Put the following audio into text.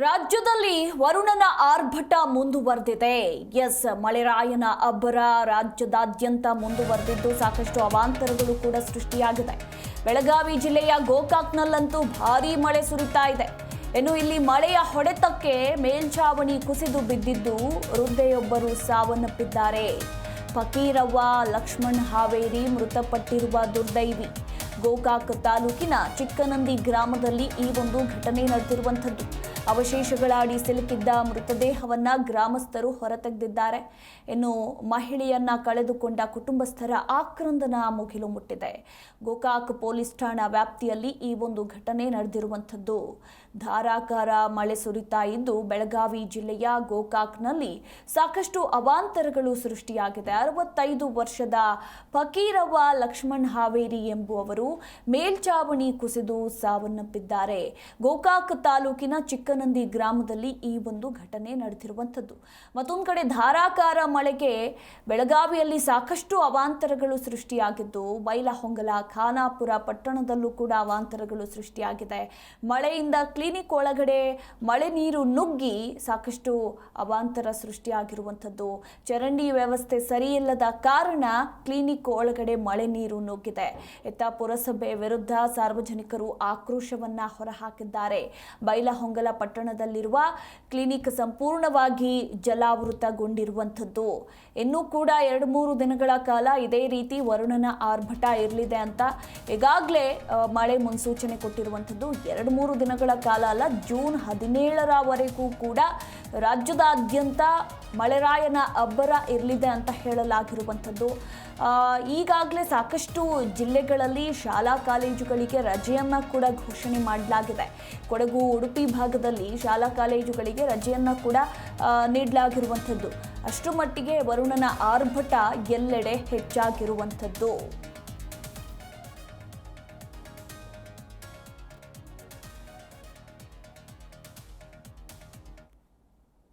ರಾಜ್ಯದಲ್ಲಿ ವರುಣನ ಆರ್ಭಟ ಮುಂದುವರೆದಿದೆ. ಮಳೆರಾಯನ ಅಬ್ಬರ ರಾಜ್ಯದಾದ್ಯಂತ ಮುಂದುವರೆದಿದ್ದು ಸಾಕಷ್ಟು ಅವಾಂತರಗಳು ಕೂಡ ಸೃಷ್ಟಿಯಾಗಿದೆ. ಬೆಳಗಾವಿ ಜಿಲ್ಲೆಯ ಗೋಕಾಕ್ನಲ್ಲಂತೂ ಭಾರೀ ಮಳೆ ಸುರಿತಾ ಇದೆ. ಇನ್ನು ಇಲ್ಲಿ ಮಳೆಯ ಹೊಡೆತಕ್ಕೆ ಮೇಲ್ಛಾವಣಿ ಕುಸಿದು ಬಿದ್ದಿದ್ದು ವೃದ್ಧೆಯೊಬ್ಬರು ಸಾವನ್ನಪ್ಪಿದ್ದಾರೆ. ಫಕೀರವ್ವ ಲಕ್ಷ್ಮಣ್ ಹಾವೇರಿ ಮೃತಪಟ್ಟಿರುವ ದುರ್ದೈವಿ. ಗೋಕಾಕ್ ತಾಲೂಕಿನ ಚಿಕ್ಕನಂದಿ ಗ್ರಾಮದಲ್ಲಿ ಈ ಒಂದು ಘಟನೆ ನಡೆದಿರುವಂಥದ್ದು. ಅವಶೇಷಗಳ ಅಡಿ ಸಿಲುಕಿದ್ದ ಮೃತದೇಹವನ್ನ ಗ್ರಾಮಸ್ಥರು ಹೊರತೆಗೆದಿದ್ದಾರೆ. ಇನ್ನು ಮಹಿಳೆಯನ್ನ ಕಳೆದುಕೊಂಡ ಕುಟುಂಬಸ್ಥರ ಆಕ್ರಂದನ ಮುಗಿಲು ಮುಟ್ಟಿದೆ. ಗೋಕಾಕ್ ಪೊಲೀಸ್ ಠಾಣಾ ವ್ಯಾಪ್ತಿಯಲ್ಲಿ ಈ ಒಂದು ಘಟನೆ ನಡೆದಿರುವಂಥದ್ದು. ಧಾರಾಕಾರ ಮಳೆ ಸುರಿತಾ ಇದ್ದು ಬೆಳಗಾವಿ ಜಿಲ್ಲೆಯ ಗೋಕಾಕ್ನಲ್ಲಿ ಸಾಕಷ್ಟು ಅವಾಂತರಗಳು ಸೃಷ್ಟಿಯಾಗಿದೆ. 65 ವರ್ಷದ ಫಕೀರವ್ವ ಲಕ್ಷ್ಮಣ್ ಹಾವೇರಿ ಎಂಬುವವರು ಮೇಲ್ಛಾವಣಿ ಕುಸಿದು ಸಾವನ್ನಪ್ಪಿದ್ದಾರೆ. ಗೋಕಾಕ್ ತಾಲೂಕಿನ ಚಿಕ್ಕನಂದಿ ಗ್ರಾಮದಲ್ಲಿ ಈ ಒಂದು ಘಟನೆ ನಡೆದಿರುವಂಥದ್ದು. ಮತ್ತೊಂದು ಕಡೆ ಧಾರಾಕಾರ ಮಳೆಗೆ ಬೆಳಗಾವಿಯಲ್ಲಿ ಸಾಕಷ್ಟು ಅವಾಂತರಗಳು ಸೃಷ್ಟಿಯಾಗಿದ್ದು ಬೈಲಹೊಂಗಲ ಖಾನಾಪುರ ಪಟ್ಟಣದಲ್ಲೂ ಕೂಡ ಅವಾಂತರಗಳು ಸೃಷ್ಟಿಯಾಗಿದೆ. ಮಳೆಯಿಂದ ಕ್ಲಿನಿಕ್ ಒಳಗಡೆ ಮಳೆ ನೀರು ನುಗ್ಗಿ ಸಾಕಷ್ಟು ಅವಾಂತರ ಸೃಷ್ಟಿಯಾಗಿರುವಂಥದ್ದು. ಚರಂಡಿ ವ್ಯವಸ್ಥೆ ಸರಿಯಿಲ್ಲದ ಕಾರಣ ಕ್ಲಿನಿಕ್ ಒಳಗಡೆ ಮಳೆ ನೀರು ನುಗ್ಗಿದೆ. ಇತ್ತ ಪುರಸಭೆ ವಿರುದ್ಧ ಸಾರ್ವಜನಿಕರು ಆಕ್ರೋಶವನ್ನ ಹೊರಹಾಕಿದ್ದಾರೆ. ಬೈಲಹೊಂಗಲ ಪಟ್ಟಣದಲ್ಲಿರುವ ಕ್ಲಿನಿಕ್ ಸಂಪೂರ್ಣವಾಗಿ ಜಲಾವೃತಗೊಂಡಿರುವಂಥದ್ದು. ಇನ್ನೂ ಕೂಡ 2-3 ದಿನಗಳ ಕಾಲ ಇದೇ ರೀತಿ ವರುಣನ ಆರ್ಭಟ ಇರಲಿದೆ ಅಂತ ಈಗಾಗಲೇ ಮಳೆ ಮುನ್ಸೂಚನೆ ಕೊಟ್ಟಿರುವಂಥದ್ದು. 2-3 ದಿನಗಳ ಕಾಲ ಅಲ್ಲ, ಜೂನ್ 17ರವರೆಗೂ ಕೂಡ ರಾಜ್ಯದಾದ್ಯಂತ ಮಳೆರಾಯನ ಅಬ್ಬರ ಇರಲಿದೆ ಅಂತ ಹೇಳಲಾಗಿರುವಂಥದ್ದು. ಈಗಾಗಲೇ ಸಾಕಷ್ಟು ಜಿಲ್ಲೆಗಳಲ್ಲಿ ಶಾಲಾ ಕಾಲೇಜುಗಳಿಗೆ ರಜೆಯನ್ನು ಕೂಡ ಘೋಷಣೆ ಮಾಡಲಾಗಿದೆ. ಕೊಡಗು ಉಡುಪಿ ಭಾಗದಲ್ಲಿ ಶಾಲಾ ಕಾಲೇಜುಗಳಿಗೆ ರಜೆಯನ್ನು ಕೂಡ ನೀಡಲಾಗಿರುವಂಥದ್ದು. ಅಷ್ಟರ ಮಟ್ಟಿಗೆ ವರುಣನ ಆರ್ಭಟ ಎಲ್ಲೆಡೆ ಹೆಚ್ಚಾಗಿರುವಂಥದ್ದು.